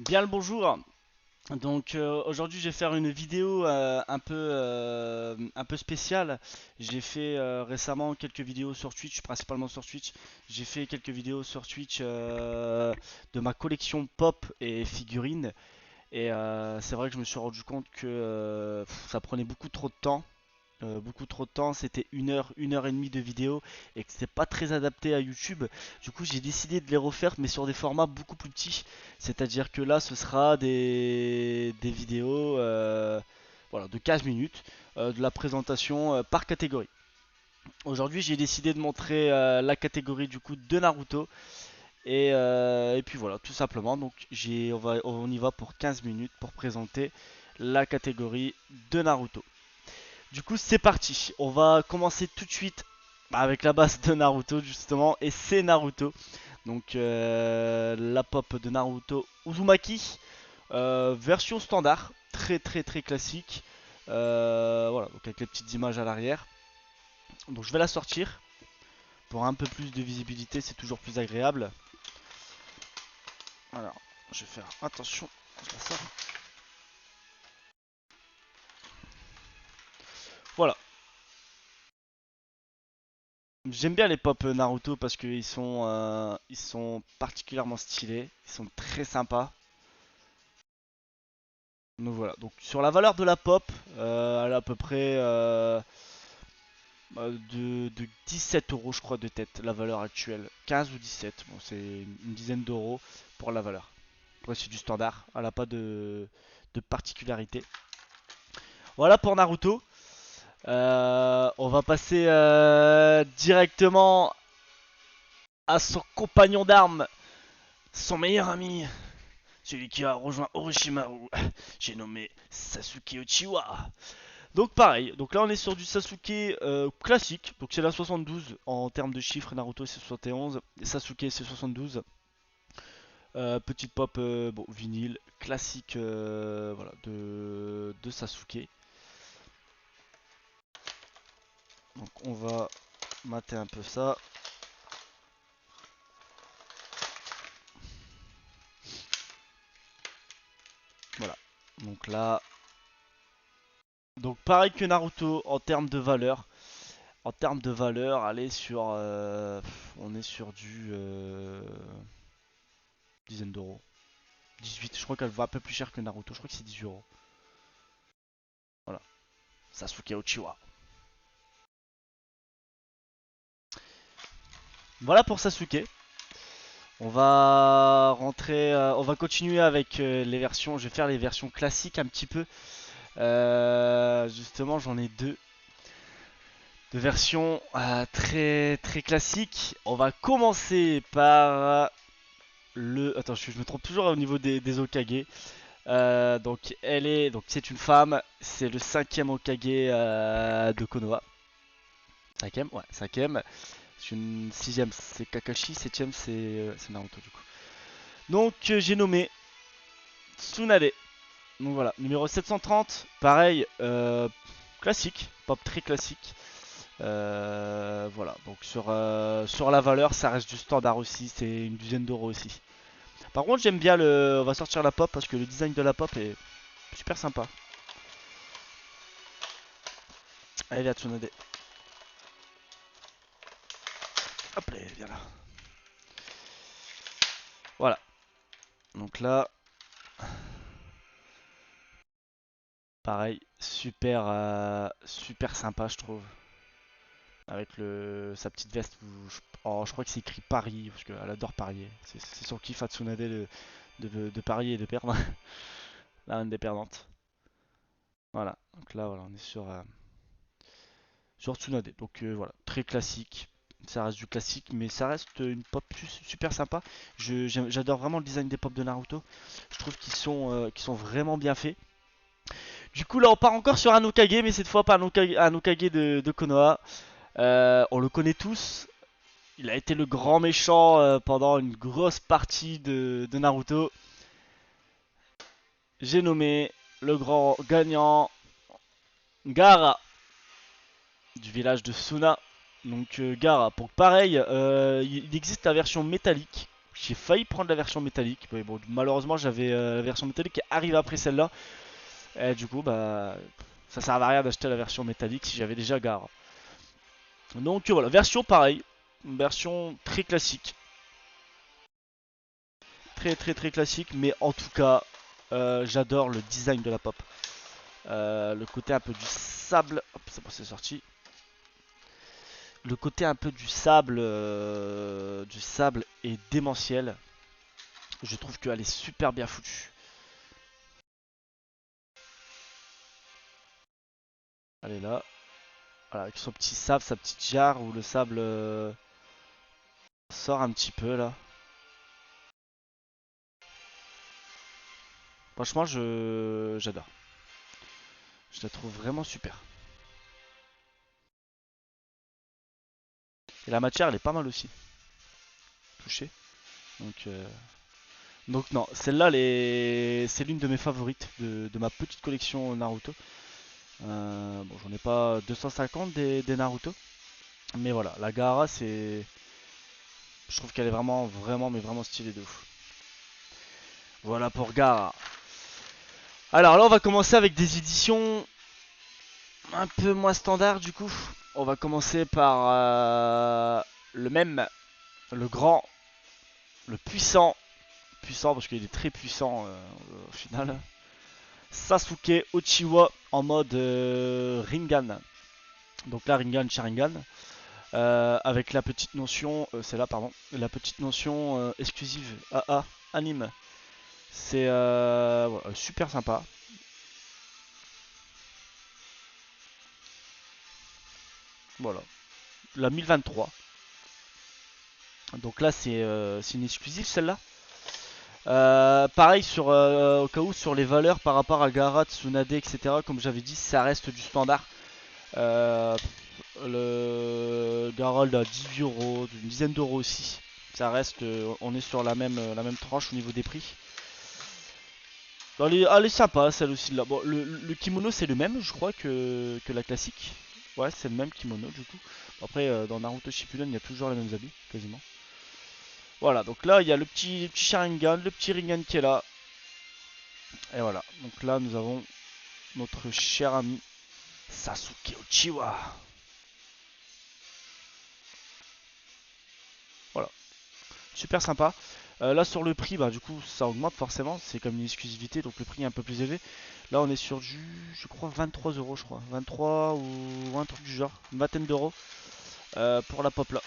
Bien le bonjour. Donc aujourd'hui je vais faire une vidéo un peu spéciale. J'ai fait récemment quelques vidéos sur Twitch, principalement sur Twitch. J'ai fait quelques vidéos sur Twitch de ma collection pop et figurines. Et c'est vrai que je me suis rendu compte que ça prenait beaucoup trop de temps. Beaucoup trop de temps, c'était une heure et demie de vidéo et que c'était pas très adapté à YouTube. Du coup, j'ai décidé de les refaire, mais sur des formats beaucoup plus petits. C'est-à-dire que là, ce sera des vidéos voilà, de 15 minutes, de la présentation par catégorie. Aujourd'hui, j'ai décidé de montrer la catégorie du coup de Naruto. Et puis voilà, tout simplement. Donc, on y va pour 15 minutes pour présenter la catégorie de Naruto. Du coup, c'est parti. On va commencer tout de suite avec la base de Naruto, justement. Et c'est Naruto. Donc, la pop de Naruto Uzumaki. Version standard. Très, très, très classique. Voilà, donc avec les petites images à l'arrière. Donc, je vais la sortir. Pour un peu plus de visibilité, c'est toujours plus agréable. Alors, je vais faire attention. Je la sors. Voilà. J'aime bien les pop Naruto parce ils sont particulièrement stylés, ils sont très sympas. Donc voilà, donc sur la valeur de la pop, elle est à peu près de 17 euros je crois de tête, la valeur actuelle. 15 ou 17, bon c'est une dizaine d'euros pour la valeur. Après c'est du standard, elle n'a pas de particularité. Voilà pour Naruto. On va passer directement à son compagnon d'armes, son meilleur ami, celui qui a rejoint Orochimaru. J'ai nommé Sasuke Uchiwa. Donc pareil, donc là on est sur du Sasuke classique, donc c'est la 72 en termes de chiffres, Naruto c'est 71, Sasuke c'est 72. Petite pop bon, vinyle classique voilà, de Sasuke. Donc on va mater un peu ça. Voilà. Donc là, donc pareil que Naruto en termes de valeur. En termes de valeur, allez sur, on est sur du dizaine d'euros. 18, je crois qu'elle va un peu plus cher que Naruto, je crois que c'est 18 euros. Voilà, Sasuke Uchiwa. Voilà pour Sasuke. On va continuer avec les versions. Je vais faire les versions classiques un petit peu. Justement, j'en ai deux versions très très classiques. On va commencer par le. Attends, je me trompe toujours au niveau des Hokage. Donc c'est une femme, c'est le cinquième Hokage de Konoha. Cinquième, ouais, cinquième. C'est une sixième, c'est Kakashi, septième, c'est Naruto du coup. Donc j'ai nommé Tsunade. Donc voilà, numéro 730, pareil, classique, pop très classique. Voilà, donc sur la valeur, ça reste du standard aussi, c'est une dizaine d'euros aussi. Par contre, j'aime bien le. On va sortir la pop parce que le design de la pop est super sympa. Allez, viens, Tsunade. Hop là, viens là. Voilà. Donc là, pareil, super sympa, je trouve. Avec sa petite veste où oh, je crois que c'est écrit Paris, parce qu'elle adore parier. C'est son kiff à Tsunade de parier et de perdre. La reine des perdantes. Voilà. Donc là, voilà, on est sur Tsunade. Donc voilà, très classique. Ça reste du classique, mais ça reste une pop super sympa. J'adore vraiment le design des pop de Naruto. Je trouve qu'ils sont vraiment bien faits. Du coup, là, on part encore sur un Hokage, mais cette fois pas un Hokage de Konoha. On le connaît tous. Il a été le grand méchant pendant une grosse partie de Naruto. J'ai nommé le grand gagnant Gaara du village de Suna. Donc Gaara, pour pareil, il existe la version métallique. j'ai failli prendre la version métallique. Mais bon, malheureusement, j'avais la version métallique qui arrive après celle-là. Et du coup, bah, ça sert à rien d'acheter la version métallique si j'avais déjà Gaara. Donc voilà, version pareil, une version très classique. Très classique, mais en tout cas, j'adore le design de la pop. Le côté un peu du sable, hop, c'est bon, c'est sorti. Le côté un peu du sable est démentiel. Je trouve qu'elle est super bien foutue. Elle est là. Voilà, avec son petit sable, sa petite jarre où le sable sort un petit peu là. Franchement, j'adore. Je la trouve vraiment super. Et la matière, elle est pas mal aussi. Touchée. Donc, non, celle-là, c'est l'une de mes favorites de ma petite collection Naruto. Bon, j'en ai pas 250 des Naruto. Mais voilà, la Gaara, je trouve qu'elle est mais vraiment stylée de ouf. Voilà pour Gaara. Alors là, on va commencer avec des éditions un peu moins standards du coup. On va commencer par le même, le grand, le puissant. Puissant parce qu'il est très puissant au final. Sasuke Uchiwa en mode Rinnegan. Donc là, Rinnegan, Sharingan. Avec la petite notion, c'est là, pardon, la petite notion exclusive AA anime. C'est voilà, super sympa. Voilà, la 1023. Donc là, c'est une exclusive celle-là. Pareil au cas où sur les valeurs par rapport à Gaara, Tsunade, etc. Comme j'avais dit, ça reste du standard. Euh, le Garold à 18 euros, une dizaine d'euros aussi. Ça reste, on est sur la même tranche au niveau des prix. Elle est sympa celle aussi là. Bon, le kimono c'est le même, je crois, que la classique. Ouais, c'est le même kimono du coup. Après, dans Naruto Shippuden, il y a toujours les mêmes habits, quasiment. Voilà, donc là, il y a le petit Sharingan, le petit Rinnegan qui est là. Et voilà, donc là, nous avons notre cher ami Sasuke Uchiwa. Voilà, super sympa. Là sur le prix, bah du coup ça augmente forcément, c'est comme une exclusivité, donc le prix est un peu plus élevé. Là on est sur du, je crois 23 euros, je crois, 23 ou un truc du genre, une vingtaine d'euros pour la pop là,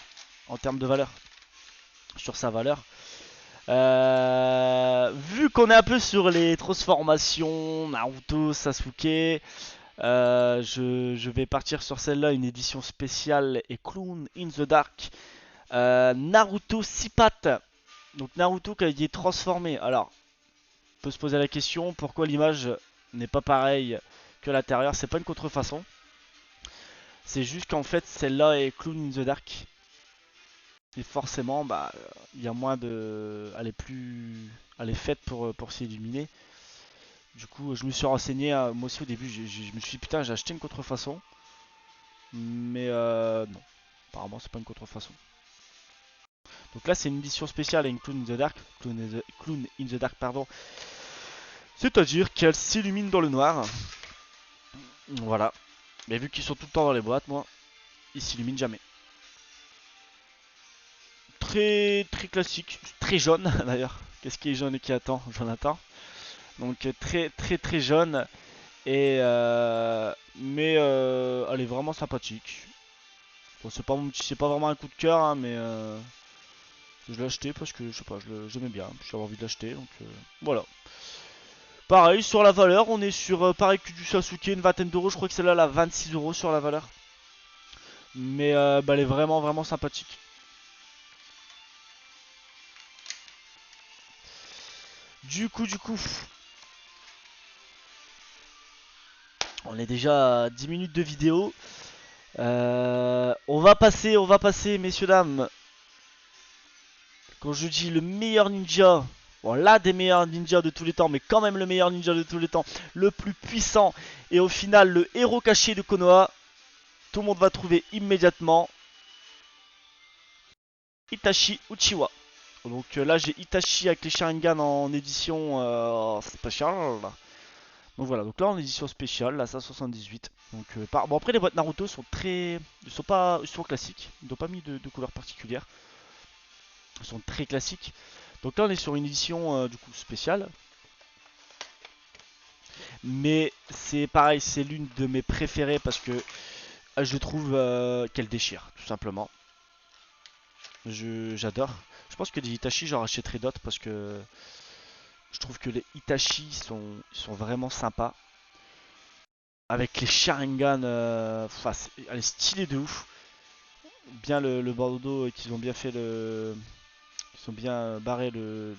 en termes de valeur, sur sa valeur. Vu qu'on est un peu sur les transformations, Naruto, Sasuke, je vais partir sur celle-là, une édition spéciale et Clown in the Dark. Naruto 6 pattes. Donc Naruto qui est transformé. Alors, on peut se poser la question pourquoi l'image n'est pas pareille que l'intérieur. C'est pas une contrefaçon. C'est juste qu'en fait celle-là est Clown in the Dark. Et forcément, bah, il y a moins de. Elle est faite pour s'illuminer. Du coup, je me suis renseigné. Moi aussi au début, je me suis dit putain, j'ai acheté une contrefaçon. Mais non. Apparemment, c'est pas une contrefaçon. Donc là, c'est une édition spéciale avec Clown in the Dark. Clown in the Dark, pardon. C'est-à-dire qu'elle s'illumine dans le noir. Voilà. Mais vu qu'ils sont tout le temps dans les boîtes, moi, ils s'illuminent jamais. Très classique, très jaune d'ailleurs. Qu'est-ce qui est jaune et qui attend Jonathan. Donc très jaune. Et mais elle est vraiment sympathique. Bon, c'est pas vraiment un coup de cœur, hein, mais je l'ai acheté parce que je sais pas, j'aimais bien. J'avais envie de l'acheter, donc voilà. Pareil, sur la valeur, on est sur pareil que du Sasuke, une vingtaine d'euros. Je crois que celle-là, elle a 26 euros sur la valeur. Mais bah, elle est vraiment sympathique. Du coup, on est déjà à 10 minutes de vidéo. On va passer, messieurs, dames. Quand je dis le meilleur ninja, bon, l'un des meilleurs ninjas de tous les temps, mais quand même le meilleur ninja de tous les temps, le plus puissant, et au final le héros caché de Konoha, tout le monde va trouver immédiatement Itachi Uchiwa. Donc là j'ai Itachi avec les Sharingan en édition spéciale. Donc voilà, donc là en édition spéciale, là ça 78. Donc bon après les boîtes Naruto sont très, ils sont classiques. Ils n'ont pas mis de couleur particulière. Ils sont très classiques. Donc là on est sur une édition du coup spéciale. Mais c'est pareil, c'est l'une de mes préférées parce que je trouve qu'elle déchire tout simplement. J'adore. Je pense que des Itachi j'en rachèterai d'autres parce que je trouve que les Itachi sont vraiment sympas. Avec les Sharingan, elle est stylée de ouf. Bien le Bordeaux qu'ils ont bien fait le. Ils ont bien barré le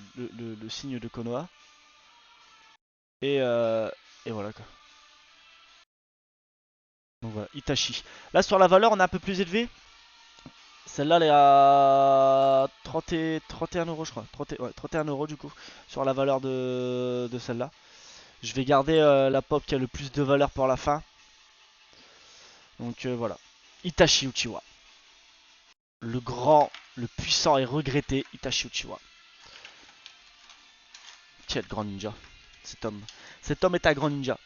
signe de Konoha. Et, euh, et voilà quoi. Donc voilà, Itachi. Là sur la valeur on est un peu plus élevé. Celle-là elle est à 31 euros je crois. 30 ouais, 31 euros du coup. Sur la valeur de celle-là. Je vais garder la pop qui a le plus de valeur pour la fin. Donc voilà. Itachi Uchiwa. Le grand, le puissant et regretté Itachi Uchiwa. Quel grand ninja. Cet homme. Cet homme est un grand ninja.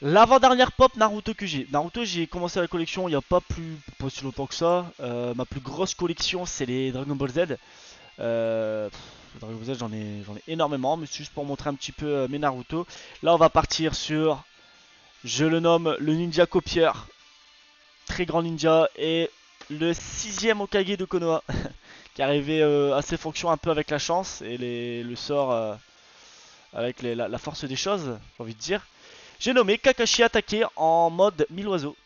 L'avant-dernière pop Naruto que j'ai. Naruto, j'ai commencé la collection il n'y a pas si longtemps que ça. Ma plus grosse collection, c'est les Dragon Ball Z. Dragon Ball Z, j'en ai énormément, mais c'est juste pour montrer un petit peu mes Naruto. Là, on va partir sur, je le nomme le ninja copieur. Très grand ninja. Et le sixième Hokage de Konoha. Qui arrivait à ses fonctions un peu avec la chance et le sort avec la force des choses, j'ai envie de dire. J'ai nommé Kakashi attaqué en mode 1000 oiseaux.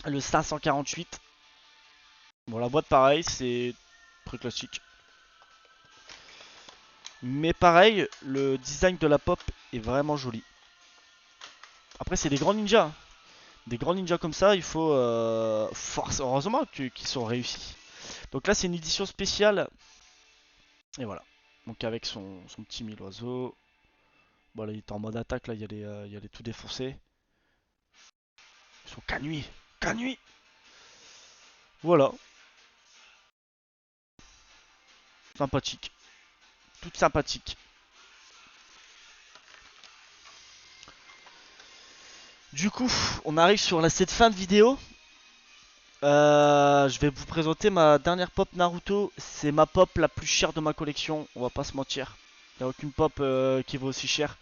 Le 548. Bon, la boîte, pareil, c'est très classique. Mais pareil, le design de la pop est vraiment joli. Après, c'est des grands ninjas. Des grands ninjas comme ça, il faut force. Heureusement qu'ils sont réussis. Donc là, c'est une édition spéciale. Et voilà. Donc avec son petit 1000 oiseaux. Bon, là, il est en mode attaque. Là, il y a les tout défoncés. Ils sont canuits. Canuits. Voilà. Sympathique. Toute sympathique. Du coup, on arrive sur cette fin de vidéo. Je vais vous présenter ma dernière pop Naruto. C'est ma pop la plus chère de ma collection. On va pas se mentir. Il n'y a aucune pop qui vaut aussi cher.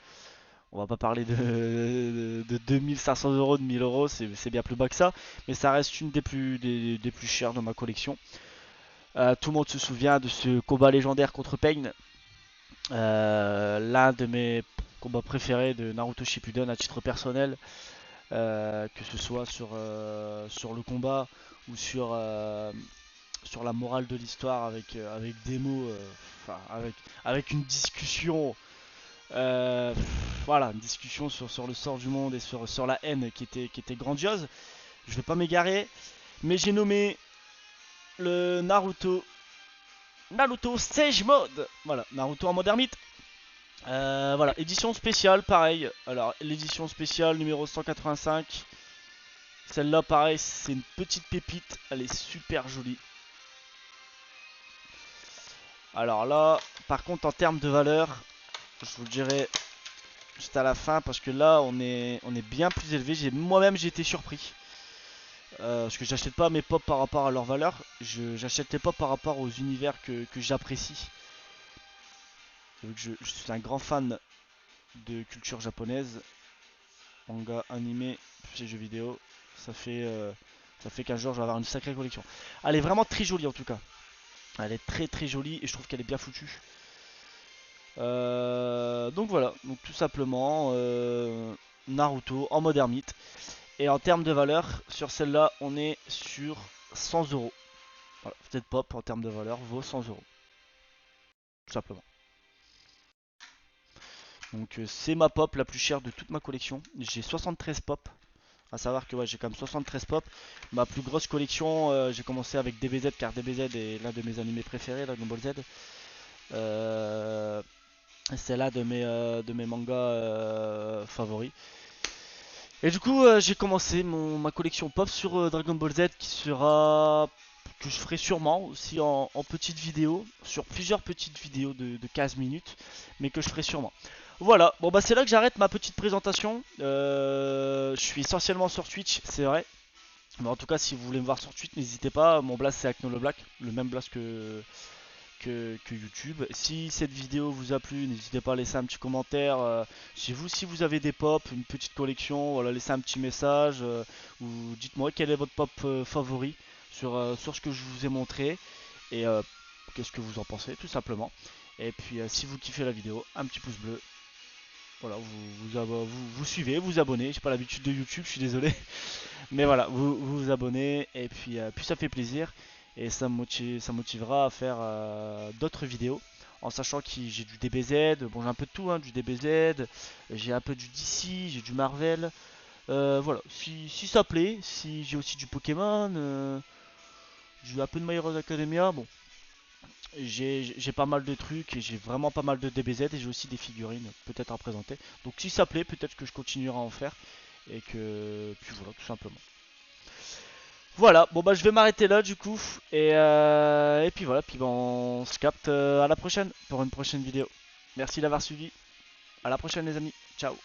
On va pas parler de 2500 euros, de 1000 euros. C'est bien plus bas que ça. Mais ça reste une des plus chères de ma collection. Tout le monde se souvient de ce combat légendaire contre Pain. L'un de mes combats préférés de Naruto Shippuden à titre personnel. Que ce soit sur le combat ou sur la morale de l'histoire avec des mots, avec une discussion, voilà, une discussion sur le sort du monde et sur la haine qui était grandiose. Je vais pas m'égarer, mais j'ai nommé le Naruto Sage Mode. Voilà, Naruto en mode ermite. Voilà, édition spéciale, pareil. Alors, l'édition spéciale numéro 185. Celle-là, pareil, c'est une petite pépite. Elle est super jolie. Alors là, par contre, en termes de valeur, je vous le dirai juste à la fin parce que là, on est bien plus élevé. Moi-même, j'ai été surpris. Parce que j'achète pas mes pop par rapport à leur valeur. J'achète les pop par rapport aux univers que j'apprécie. Vu que je suis un grand fan de culture japonaise, manga, animé, ces jeux vidéo, ça fait 15 jours, je vais avoir une sacrée collection. Elle est vraiment très jolie en tout cas. Elle est très très jolie et je trouve qu'elle est bien foutue. Donc voilà, donc tout simplement Naruto en mode ermite. Et en termes de valeur, sur celle-là, on est sur 100 euros. Voilà, peut-être pop en termes de valeur vaut 100 euros. Tout simplement. Donc c'est ma pop la plus chère de toute ma collection. J'ai 73 pop. À savoir que ouais, j'ai quand même 73 pop. Ma plus grosse collection, j'ai commencé avec DBZ car DBZ est l'un de mes animés préférés, Dragon Ball Z. C'est l'un de mes mangas favoris. Et du coup, j'ai commencé ma collection pop sur Dragon Ball Z qui sera que je ferai sûrement aussi en petites vidéos, sur plusieurs petites vidéos de 15 minutes, mais que je ferai sûrement. Voilà, bon bah c'est là que j'arrête ma petite présentation. Je suis essentiellement sur Twitch, c'est vrai. Mais en tout cas, si vous voulez me voir sur Twitch, n'hésitez pas. Mon blast c'est AknoLeBlack, le même blast que YouTube. Si cette vidéo vous a plu, n'hésitez pas à laisser un petit commentaire. Si vous avez des pop, une petite collection, voilà, laissez un petit message ou dites-moi quel est votre pop favori sur ce que je vous ai montré et qu'est-ce que vous en pensez, tout simplement. Et puis si vous kiffez la vidéo, un petit pouce bleu. Voilà, vous suivez, vous abonnez. J'ai pas l'habitude de YouTube, je suis désolé. Mais voilà, vous abonnez et puis ça fait plaisir et ça motivera à faire d'autres vidéos en sachant que j'ai du DBZ, bon j'ai un peu de tout, hein, du DBZ, j'ai un peu du DC, j'ai du Marvel, voilà, si ça plaît, si j'ai aussi du Pokémon, j'ai un peu de My Hero Academia, bon, j'ai pas mal de trucs et j'ai vraiment pas mal de DBZ et j'ai aussi des figurines peut-être à présenter. Donc si ça plaît, peut-être que je continuerai à en faire et que puis voilà tout simplement. Voilà, bon bah je vais m'arrêter là du coup et puis voilà, puis bah, on se capte à la prochaine pour une prochaine vidéo. Merci d'avoir suivi, à la prochaine les amis, ciao.